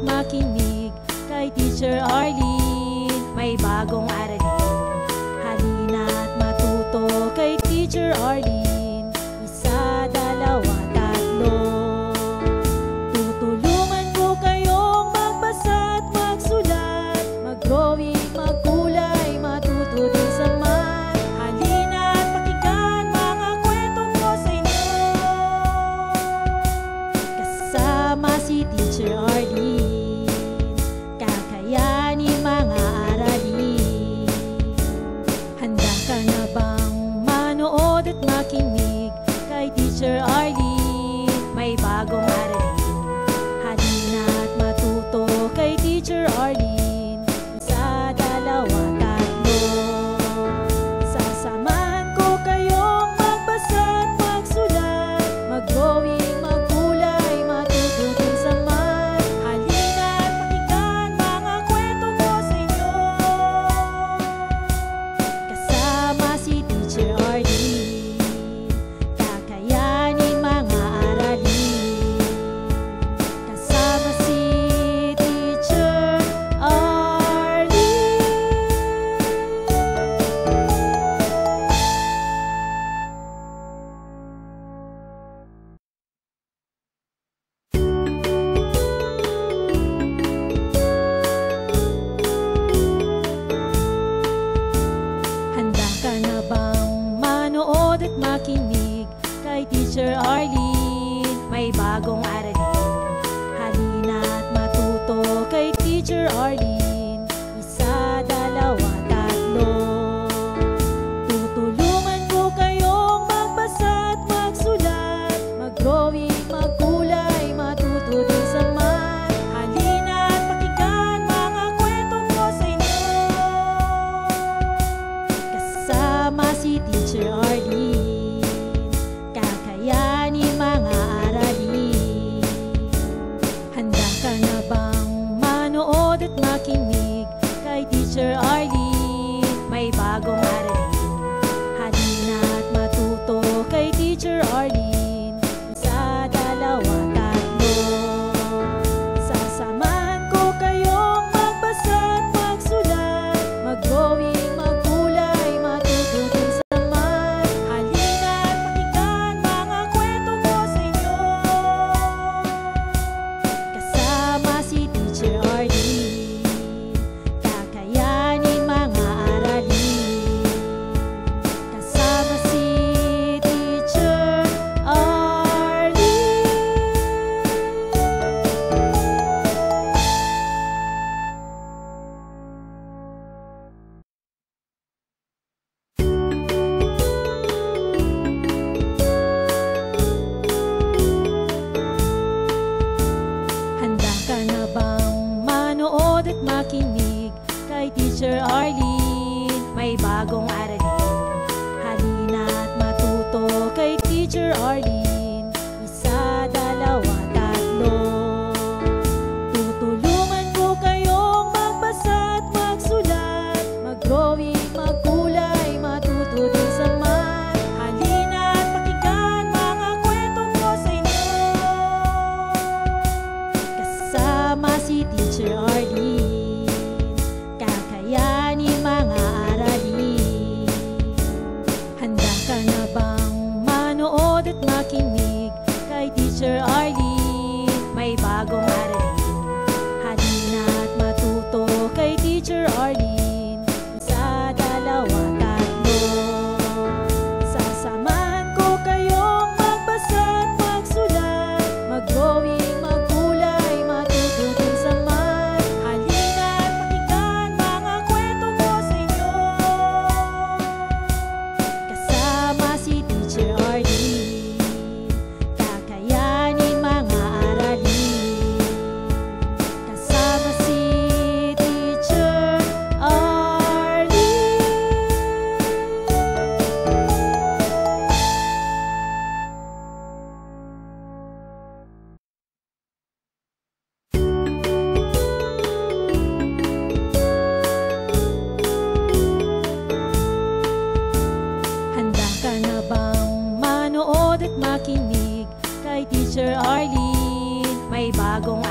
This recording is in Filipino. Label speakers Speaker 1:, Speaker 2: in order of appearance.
Speaker 1: makinig kay Teacher Arlene. May bagong aralin, halina't matuto kay Teacher Arlene. Isa, dalawa, tatlo. Tutulungan ko kayong magbasa at magsulat, mag-drawing, magkulay, matuto din sa math. Halina't pakinggan mga kwento ko sa inyo. Kasama si Teacher Arlene, kakayanin mga aralin. Handa ka na bang manood at makinig kay Teacher Arlene? May bagong aralin, halina't matuto kay Teacher Arlene. Isa, dalawa, tatlo. Sasamahan ko kayong magbasa at magsulat, mag-drawing, magkulay, matuto din sa math. Halina't pakinggan mga kwento ko sa inyo. Kasama si Teacher Arlene, kakayanin mga aralin. Kasama si Teacher Arlene. Handa ka na bang manood at makinig kay Teacher Arlene? May bagong aralin, halina't matuto kay Teacher Arlene. Isa, dalawa, tatlo. Tutulungan ko kayong magbasa at magsulat, mag-drawing, magkulay, matuto din sa math. Halina't pakinggan mga kwento ko sa inyo. Kasama si Teacher Arlene, kakayanin mga aralin. Handa ka na bang manood at makinig kay Teacher Arlene? May bagong aralin, halina't matuto kay Teacher Arlene. Isa, dalawa, tatlo. Sasamahan ko kayong magbasa at magsulat, mag-drawing, magkulay, matuto din sa math. Halina't pakinggan mga kwento ko sa inyo. Kasama si Teacher Arlene, kakayanin mga aralin. Kasama si Teacher Arlene. Handa ka na bang manood at makinig kay Teacher Arlene? May bagong aralin, halina't matuto kay Teacher Arlene. Isa, dalawa, tatlo. Tutulungan ko kayong magbasa at magsulat, mag-drawing, magkulay, matuto din sa math. Halina't pakinggan mga kwento ko sa inyo. Kasama si Teacher Arlene, kakayanin mga aralin. Handa ka na bang manood at makinig kay Teacher Arlene? May bagong aralin, halina't matuto kay Teacher Arlene. Isa, dalawa, tatlo. Sasamahan ko kayong magbasa at magsulat, mag-drawing, magkulay, matuto din sa math. Halina't pakinggan mga kwento ko sa inyo. Kasama si Teacher Arlene, kakayanin mga aralin. Kasama si Teacher Arlene. Handa ka na bang manood at makinig kay Teacher Arlene? May bagong